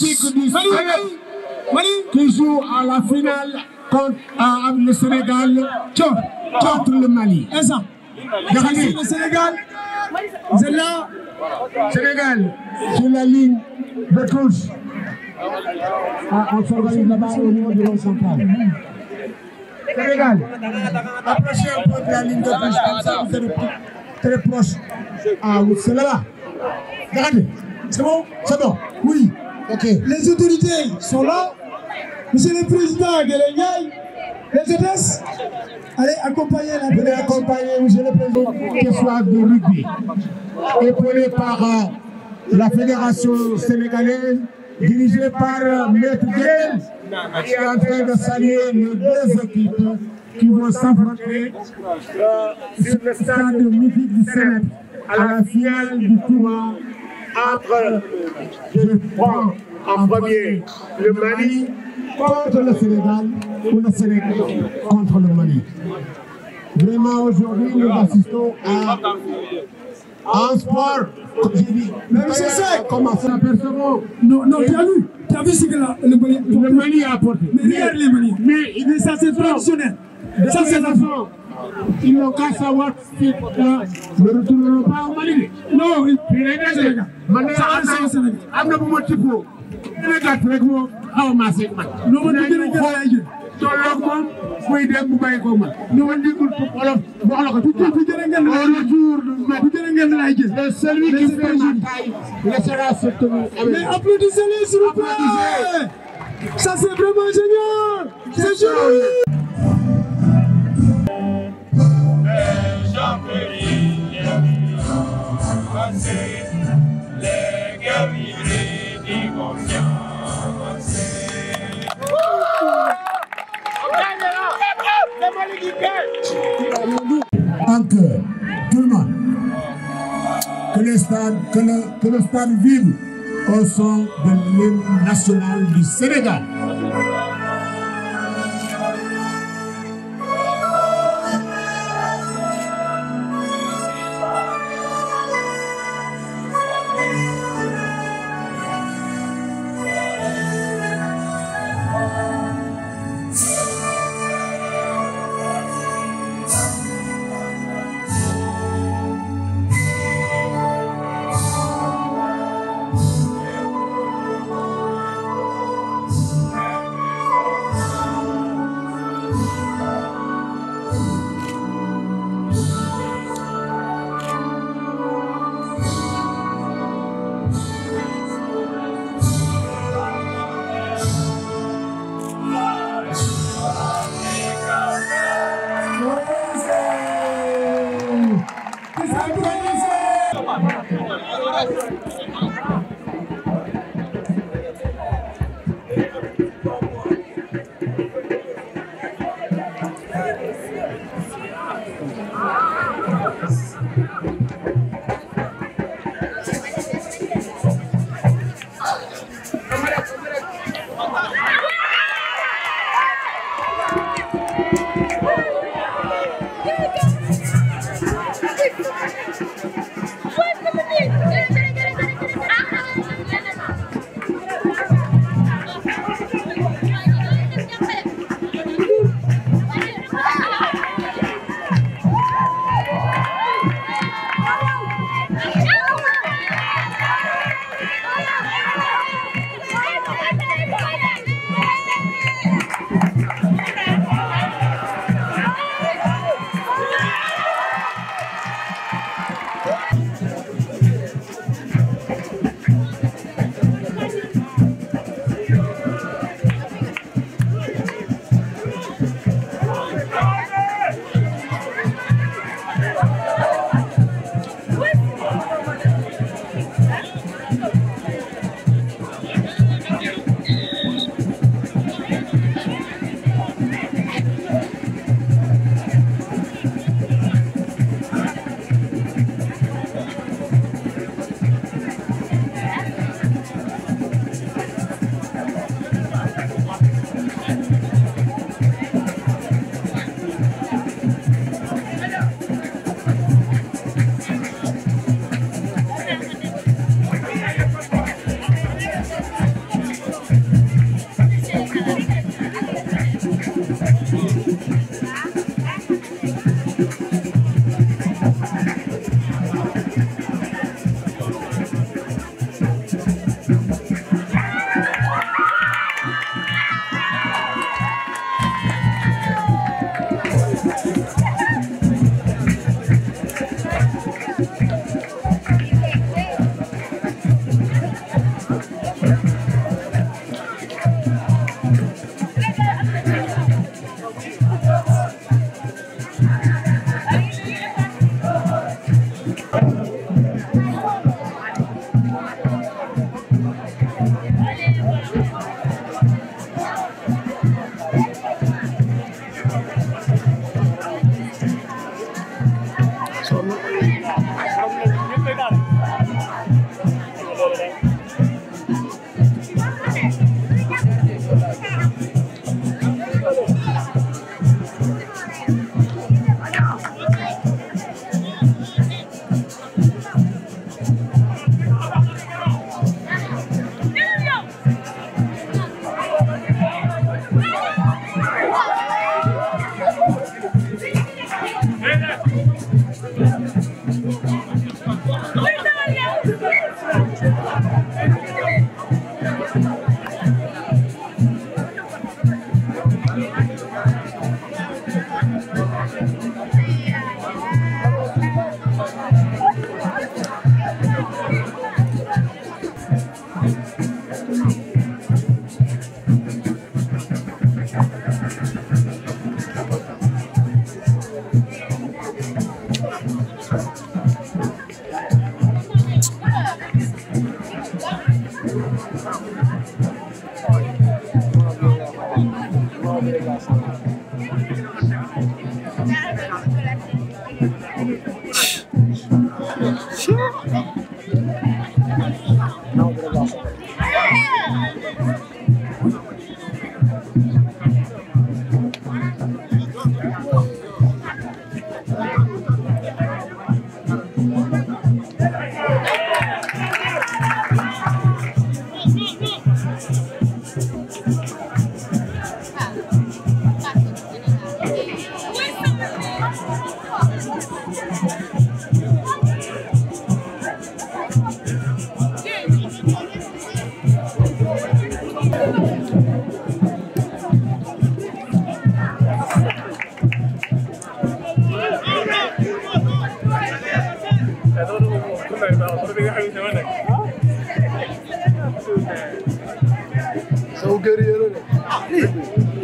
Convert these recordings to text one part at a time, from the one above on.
mythique du Sénégal qui joue à la finale contre le Sénégal contre le Mali. Le Sénégal, c'est là. Sénégal, sur la ligne de touche. On s'organise là-bas au niveau du rond central. Sénégal, approchez un peu de la ligne de touche, comme ça vous êtes très proche. Ah oui, c'est là-bas. Regardez, c'est bon? C'est bon? Oui. Ok. Les autorités sont là. Monsieur le Président Guéléniaï, les hôtesses, allez accompagner la Venez accompagner Monsieur le Président qui soit de rugby, épaulé par la Fédération sénégalaise, dirigée par Maître Gueye, qui est en train de saluer les deux équipes qui vont s'affronter sur le stade mythique du Sénégal à la finale du tournoi entre, je prends en premier le Mali contre le Sénégal ou le Sénégal contre le Mali. Vraiment aujourd'hui nous assistons à un sport, j'ai dit, c'est ça. comment ça percevons. Non, tu as vu ce que le Mali a apporté. Mais regarde les Mali. Mais ça c'est traditionnel. Ça c'est la façon. Ils n'ont qu'à savoir qu'ils ne retourneront pas au Mali. Non, ils Sénégal. Amna bu ma tippoo. Dina gàtt rek moo xaw a maase man. Non, man du gën a gën tolloog moom muy dem bu bàyyi ko man. ñu ma digul wolof wax la ko tout du gën a ngeen laay jël. Le celui qui fait ma taille laissera se tenir avec. Mais applaudissez-les s'il vous plaît. Ça c'est vraiment génial. C'est génial. En cœur, tout le monde, que le stade vibre au son de l'hymne national du Sénégal.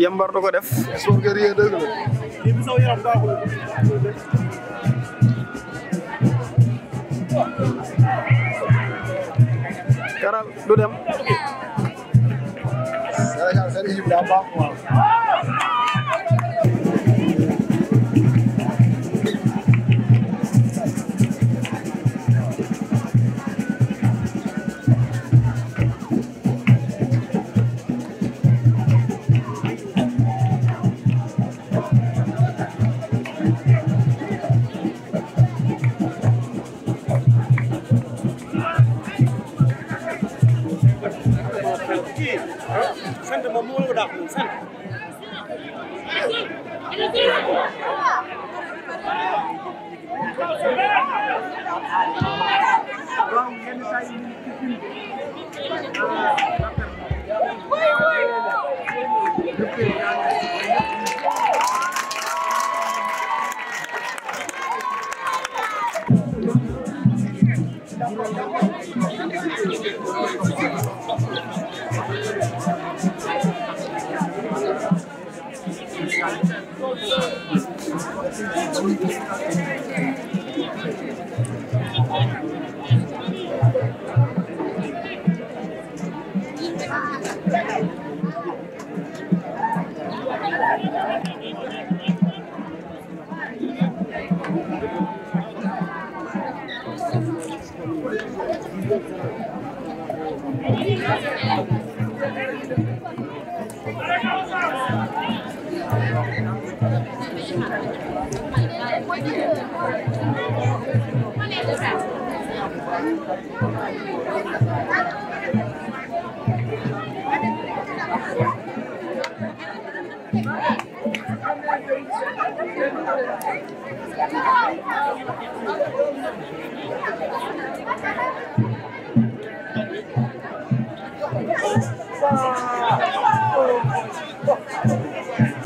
Yambar do ko def sport guerrier deug la yi bi saw yaram baaxul karal du dem Sénégal seen équipe daa baax waaw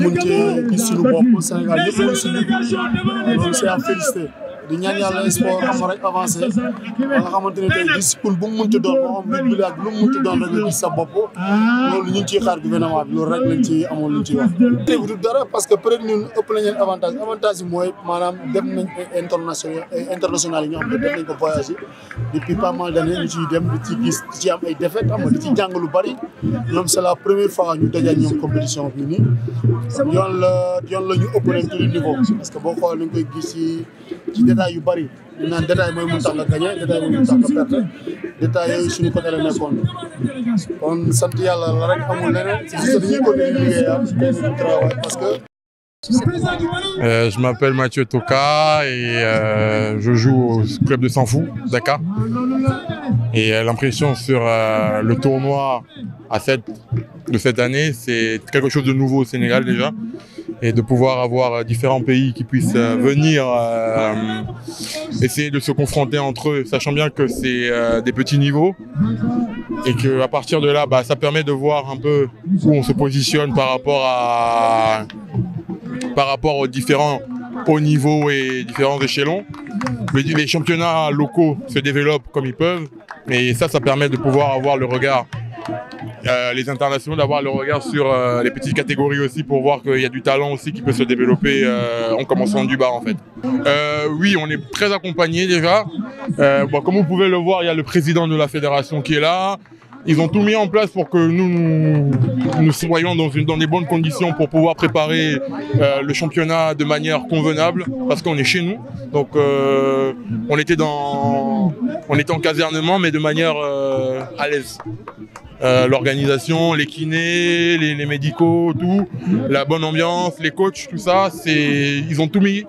mun ci gis suñu bopp Sénégal yëpp la suñu loolu c'est à féliciter di ñaan yàlla sport xam rek avancé ba nga xamante ne tey discipline bu mu munti doon moo xam rugby ak lu mu munti doon rek nga gis sa bopp loolu ñu ngi ciy xaar gouvernement bi loolu rek lañ ci amoon luñ ciy wax. tey du dara parce que peut-être ñun ëpp nañ leen avantage bi mooy maanaam dem nañ international yi ñoo xam ne def nañ ko voyagé depuis pas mal d'années ñu ciy dem di ci gis di ci am ay défaites xam nga di ci jàng lu bari ñoom c'est la première fois ñu daje ñoom compétition bi nii yoon la ñu ëpp nañ tous les niveaux parce que boo xoolee dañ koy gis ci détails yu bari ñu naan détail mooy mun tax nga gagné détail mooy mun tax nga perte détail yooyu suñu côté la nekkoon kon sant yàlla la rek amul leneen c'est juste dañuy continuer liggéeyam dañuy travail parce que. Je m'appelle Mathieu Toka et je joue au club de Sanfou, Dakar. Et l'impression sur le tournoi de cette année, c'est quelque chose de nouveau au Sénégal déjà. Et de pouvoir avoir différents pays qui puissent venir essayer de se confronter entre eux, sachant bien que c'est des petits niveaux. Et qu'à partir de là, ça permet de voir un peu où on se positionne par rapport aux différents hauts niveaux et différents échelons. Les championnats locaux se développent comme ils peuvent, mais ça permet de pouvoir avoir le regard, les internationaux, d'avoir le regard sur les petites catégories aussi pour voir qu'il y a du talent aussi qui peut se développer en commençant du bas en fait. Oui, on est très accompagné déjà. Comme vous pouvez le voir, il y a le président de la fédération qui est là. Ils ont tout mis en place pour que nous soyons dans des bonnes conditions pour pouvoir préparer le championnat de manière convenable parce qu'on est chez nous. Donc on était en casernement mais de manière à l'aise. L'organisation, les kinés, les médicaux, tout, la bonne ambiance, les coachs, tout ça, ils ont tout mis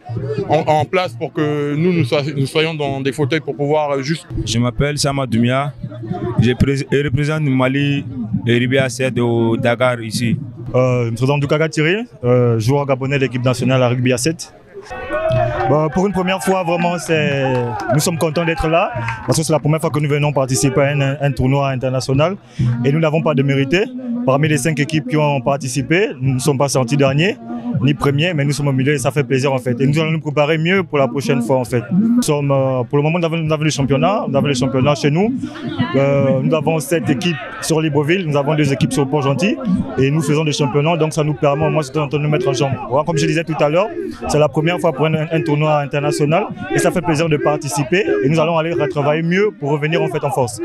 en place pour que nous soyons dans des fauteuils pour pouvoir juste... Je m'appelle Sama Doumia, je représente Mali et Rugby A7 au Dakar ici. Je me présente Doukaga Thierry, joueur gabonais de l'équipe nationale à Rugby A7. Pour une première fois, vraiment, nous sommes contents d'être là parce que c'est la première fois que nous venons participer à un tournoi international et nous n'avons pas de mérité. Parmi les 5 équipes qui ont participé, nous ne sommes pas sortis derniers ni premiers, mais nous sommes au milieu et ça fait plaisir en fait. Et nous allons nous préparer mieux pour la prochaine fois en fait. Nous sommes, pour le moment, nous avons le championnat chez nous. Nous avons 7 équipes sur Libreville, nous avons 2 équipes sur Port-Gentil et nous faisons des championnats, donc ça nous permet au moins de nous mettre en jambe. Comme je disais tout à l'heure, c'est la première fois pour un tournoi international et ça fait plaisir de participer et nous allons aller retravailler mieux pour revenir en fait en force.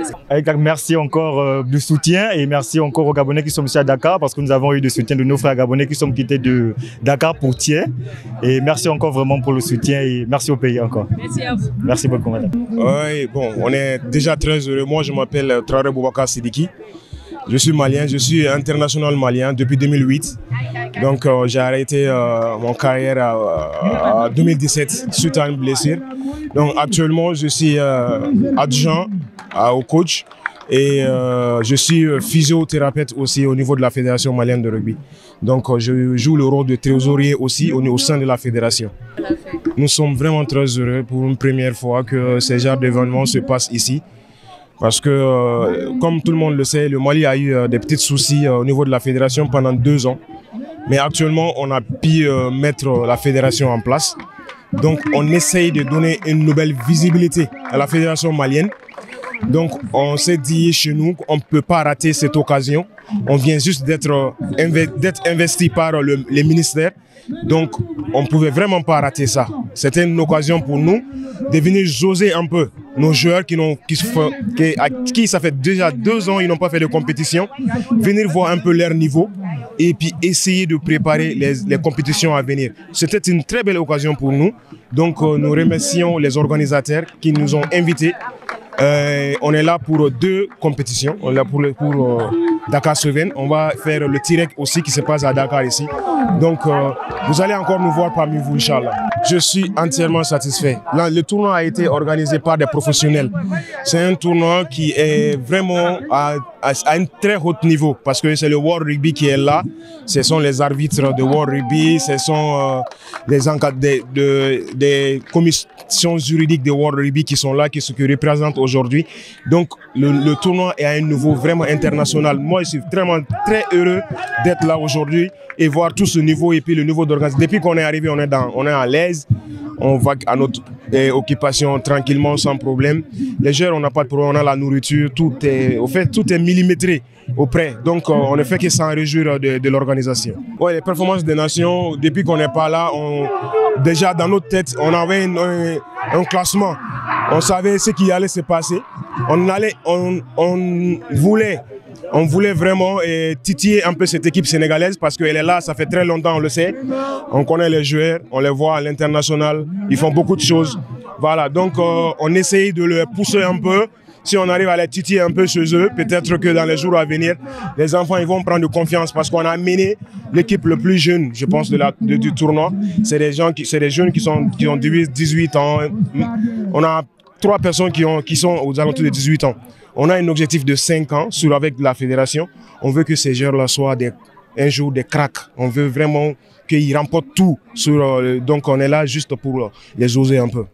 Merci encore du soutien et merci encore aux Gabonais qui sont ici à Dakar parce que nous avons eu du soutien de nos frères Gabonais qui sont quittés de Dakar pour Thiers et merci encore vraiment pour le soutien et merci au pays encore. Merci à vous. Merci beaucoup madame. Oui, bon, on est déjà très heureux. Moi je m'appelle Traoré Boubacar Sidiki. Je suis malien, je suis international malien depuis 2008. Donc j'ai arrêté mon carrière en 2017 suite à une blessure. Donc actuellement je suis adjoint au coach et je suis physiothérapeute aussi au niveau de la fédération malienne de rugby. Donc je joue le rôle de trésorier aussi au sein de la fédération. Nous sommes vraiment très heureux pour une première fois que ce genre d'événement se passe ici. Parce que, comme tout le monde le sait, le Mali a eu des petits soucis au niveau de la fédération pendant 2 ans. Mais actuellement, on a pu mettre la fédération en place. Donc, on essaye de donner une nouvelle visibilité à la fédération malienne. Donc, on s'est dit chez nous qu'on ne peut pas rater cette occasion. On vient juste d'être investi par les ministères. Donc, on ne pouvait vraiment pas rater ça. C'était une occasion pour nous de venir jauger un peu nos joueurs qui ça fait déjà 2 ans ils n'ont pas fait de compétition, venir voir un peu leur niveau et puis essayer de préparer les compétitions à venir. C'était une très belle occasion pour nous. Donc, nous remercions les organisateurs qui nous ont invités. On est là pour 2 compétitions. On est là pour Dakar Seven. On va faire le Tirek aussi qui se passe à Dakar ici. Donc vous allez encore nous voir parmi vous, Inch'Allah. Je suis entièrement satisfait. Là, le tournoi a été organisé par des professionnels. C'est un tournoi qui est vraiment à un très haut niveau parce que c'est le World Rugby qui est là. Ce sont les arbitres de World Rugby, ce sont des commissions juridiques de World Rugby qui sont là, qui représentent aujourd'hui. Donc le tournoi est à un niveau vraiment international. Moi, je suis vraiment très heureux d'être là aujourd'hui et voir tout ce niveau et puis le niveau d'organisation. Depuis qu'on est arrivé, on est à l'aise. On va à notre et occupation tranquillement, sans problème. Les joueurs, on n'a pas de problème, on a la nourriture, tout est millimétré auprès. Donc, on ne fait que s'en réjouir de l'organisation. Ouais, les performances des nations, depuis qu'on n'est pas là, déjà dans notre tête, on avait un classement. On savait ce qui allait se passer. On voulait vraiment titiller un peu cette équipe sénégalaise parce qu'elle est là, ça fait très longtemps, on le sait. On connaît les joueurs, on les voit à l'international, ils font beaucoup de choses. Voilà, donc on essaye de les pousser un peu. Si on arrive à les titiller un peu chez eux, peut-être que dans les jours à venir, les enfants ils vont prendre confiance parce qu'on a amené l'équipe le plus jeune, je pense, du tournoi. C'est des jeunes qui ont 18 ans. On a 3 personnes qui sont aux alentours de 18 ans. On a un objectif de 5 ans avec la fédération. On veut que ces joueurs-là soient un jour des cracks. On veut vraiment qu'ils remportent tout. Donc on est là juste pour les oser un peu.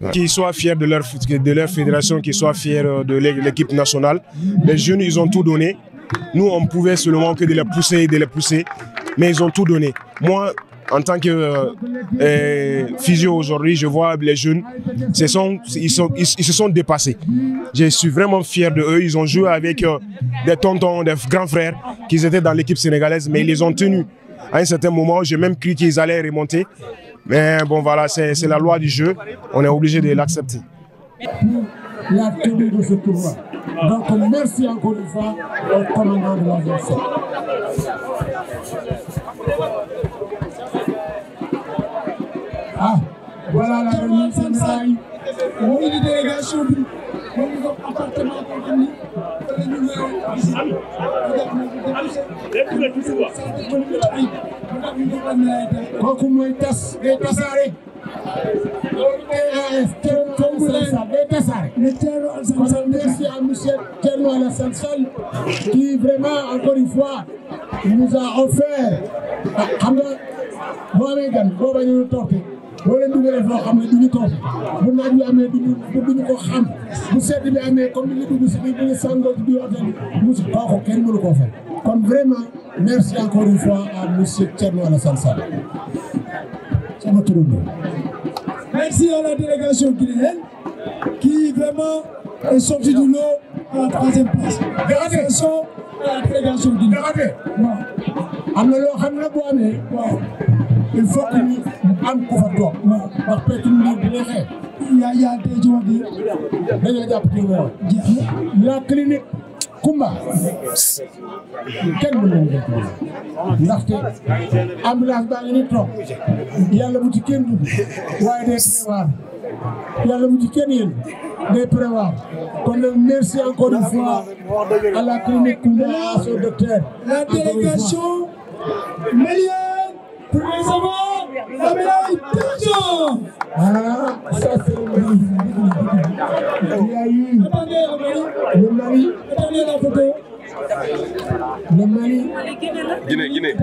Ouais. Qu'ils soient fiers de leur fédération, qu'ils soient fiers de l'équipe nationale. Les jeunes, ils ont tout donné. Nous, on pouvait seulement que de les pousser, mais ils ont tout donné. Moi, en tant que physio aujourd'hui, je vois les jeunes, ils se sont dépassés. Je suis vraiment fier de eux. Ils ont joué avec des tontons, des grands frères qui étaient dans l'équipe sénégalaise, mais ils les ont tenus. À un certain moment, j'ai même cru qu'ils allaient remonter. Mais bon, voilà, c'est la loi du jeu. On est obligé de l'accepter. La tenue de ce tournoi. Donc, merci encore une fois au commandant de l'agence. Ah, voilà la remise de médaille. Nous, une délégation du appartement merci à monsieur Thierno Alassane Sall qui vraiment encore une fois nous a offert xam nga boo amee gan boo bañu toog boo leen dugalee foo xam ne duñu toog bu naaj bi amee duñu ko xam bu sedd bi amee comme ni ñu dugg si bi ñu sàngoo ci biir hôtel musu kooku kenn mënu koo fay kon vraiment merci encore une fois à monsieur Thierno Alassane Sall sama turando. Merci à la délégation guinéenne qui vraiment est sortie du lot à la 3e place. Félicitations à la délégation guinéenne. am na loo xam ne boo amee il faut que ñu am ko fa toog ndax pekk ñu bu neexee yaa tey ci wax bi dañoo jàpp ci wér la clinique Kumba kenn mën nañu def ndaxte ambulance baa ngi ni toog yàlla bu ci kenn dugg waaye day prévoir yàlla bu ci kenn yéen day prévoir kon nag merci encore une fois à la clinique Kumba à son docteur. La délégation malienne pour recevoir la médaille d'argent. Ah, ça c'est il y a eu le Mali. Attendez la photo. Le Mali. Guinée.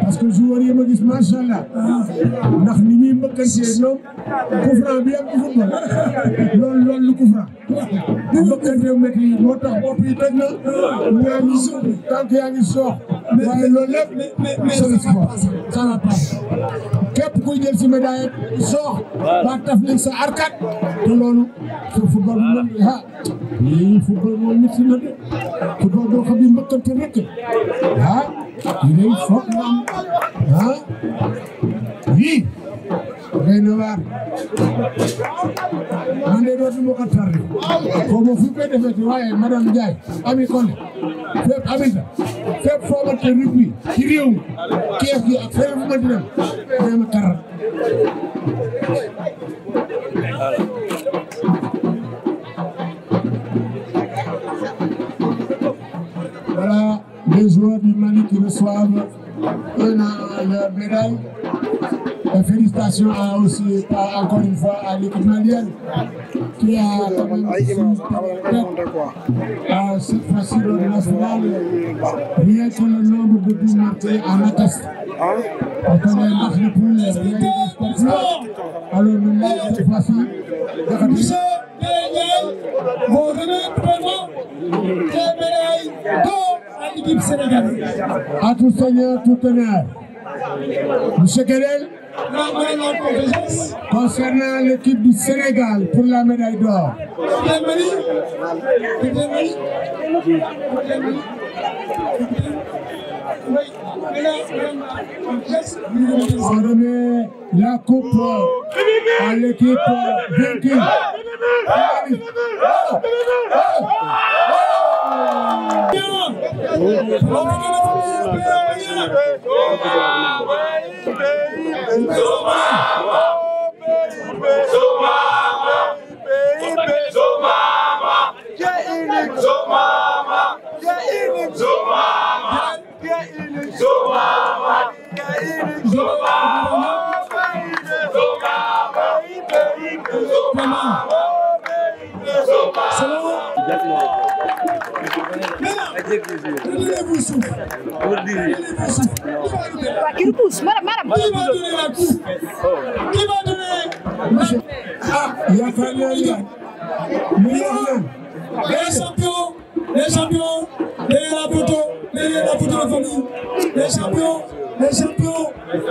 Parce que joueur yi ma gis machallah ndax ni ñuy mbëkkante ñoom coup franc bi am ci football loolu lu coup franc mbëkkante métti yi moo tax bopp yi tëj na ñaa ngi tànk yaa ngi soox waaye loolu lépp c'est le sport ça va pas képp kuy jël si médaille soox ba taf nañ sa arkat te loolu su football bu mel ah lii football moom nit si na de football boo xam ne mbëkkante rek ah il est fort ah oui day na waar man de dootuma ko tardé ko mo fu koy defee waaye madame Ndiaye Ami Collé fépp Aminta fépp foo ma te rugby ci réew mi kees gi ak feneen fu ma di dem day ma taral voilà les joueurs du Mali qui reçoivent leur médaille. Et félicitations aussi encore une fois à l'équipe malienne qui a quand même cette fois-ci le national. Rien que le nombre de buts marqués en atteste. Parce qu'on est marqué pour les alors nous cette fois-ci. Monsieur vont remettre vraiment des médailles d'or à l'équipe sénégalaise. À tout seigneur, tout honneur. Monsieur Kedel, concernant l'équipe du Sénégal pour la médaille d'or. On remet la coupe à l'équipe vaincue. Qui repousse, madame. Qui va donner Ah, il y a fallu les champions, derrière la photo de famille, les champions,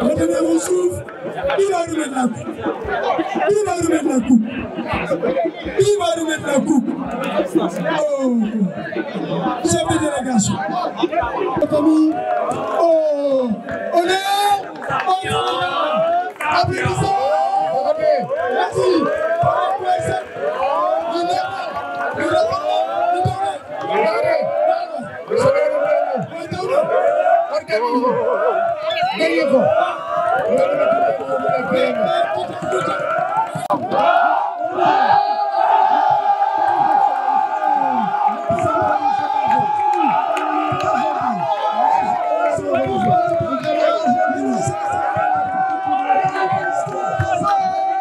revenez au souffle, il va remettre la coupe. Oh, chef de délégation. La famille, oh, honneur, applaudissons. Merci.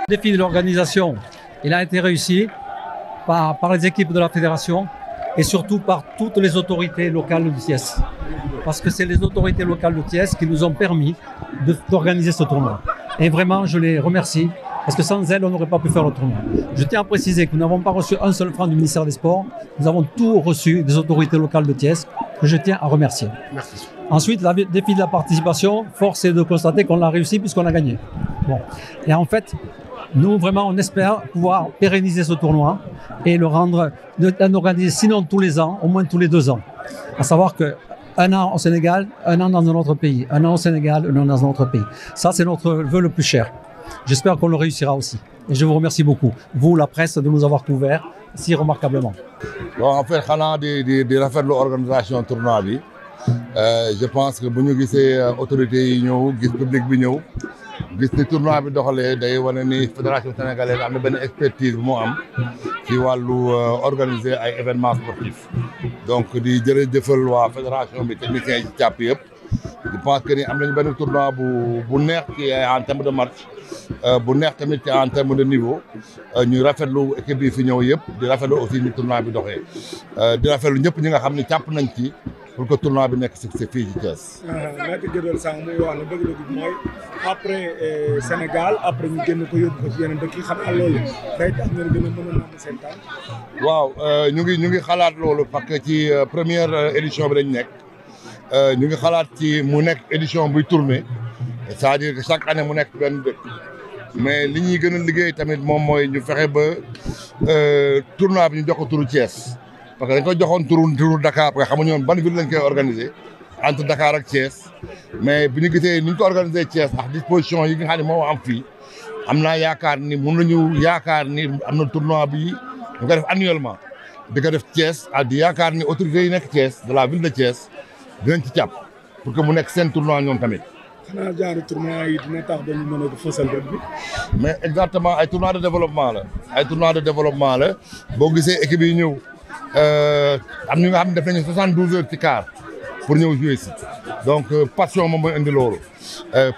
Le défi de l'organisation, il a été réussi par les équipes de la fédération et surtout par toutes les autorités locales de Thiès. Parce que c'est les autorités locales de Thiès qui nous ont permis d'organiser ce tournoi. Et vraiment, je les remercie parce que sans elles, on n'aurait pas pu faire le tournoi. Je tiens à préciser que nous n'avons pas reçu un seul franc du ministère des Sports. Nous avons tout reçu des autorités locales de Thiès que je tiens à remercier. Merci. Ensuite, le défi de la participation, force est de constater qu'on l'a réussi puisqu'on a gagné. Bon. Et en fait, nous, vraiment, on espère pouvoir pérenniser ce tournoi et le rendre, l'organiser sinon tous les ans, au moins tous les 2 ans. À savoir qu'un an au Sénégal, un an dans un autre pays. Un an au Sénégal, un an dans un autre pays. Ça, c'est notre vœu le plus cher. J'espère qu'on le réussira aussi. Et je vous remercie beaucoup, vous, la presse, de nous avoir couvert si remarquablement. Bon, en fait, xanaa di rafetlu organisation tournoi bi je pense que bu ñu gisee autorités yi ñëw gis public bi ñëw gis ni tournoi bi doxalee day wane ni fédération sénégalaise am na benn expertise bu mu am ci wàllu organiser ay événements sportifs. Donc di jërëjëfal waa fédération bi techniciens yi ci jàpp yëpp. Je pense que ni am nañu benn tournoi bu neex ci en terme de match bu neex tamit ci en terme de niveau ñu rafetlu équipe yi fi ñëw yëpp di rafetlu aussi ni tournoi bi doxee di rafetlu ñëpp ñi nga xam ne jàpp nañ ci pour que tournoi bi nekk succès fii ci Thiès. Maître Guédel Sang muy wax ne dëgg-dëgg mooy après Sénégal après ñu génn ko yóbbu ko ci yeneen dëkk yi xam nga loolu day tax ngeen gën a mën a namm seen temps. waaw ñu ngi xalaat loolu parce que ci première édition bi dañ nekk. ñu ngi xalaat ci mu nekk édition buy tourner c'est-à-dire que chaque année mu nekk benn dëkk mais li ñuy gën a liggéey tamit moom mooy ñu fexe ba tournoi bi ñu jox ko turu Thiès parce que dañ ko joxoon turu Dakar parce que xamuñu woon ban ville lañ koy organiser entre Dakar ak Thiès mais bi ñu gisee ni ñu ko organiser Thiès ak disposition yi nga xam ne moo am fii am naa yaakaar ni mun nañu yaakaar ni am na tournoi bi ñu ko def annuellement di ko def Thiès ak di yaakaar ni autorités yi nekk Thiès de la ville de Thiès dinañ ci jàpp pour que mu nekk seen tournoi ñoom tamit. xanaa genre tournoi yi dina tax ba ñu mën a fësal rek bi. mais exactement ay tournoi de développement la ay tournoi de développement la boo gisee équipe yi ñëw am ñu nga xam ne def nañu 72 heures ci quart pour ñëw jouer si donc passion moom mooy indi loolu.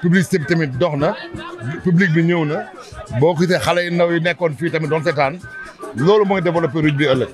publicité bi tamit dox na public bi ñëw na boo gisee xale yu ndaw yi nekkoon fii tamit doon seetaan loolu mooy développer rugby ëllëg.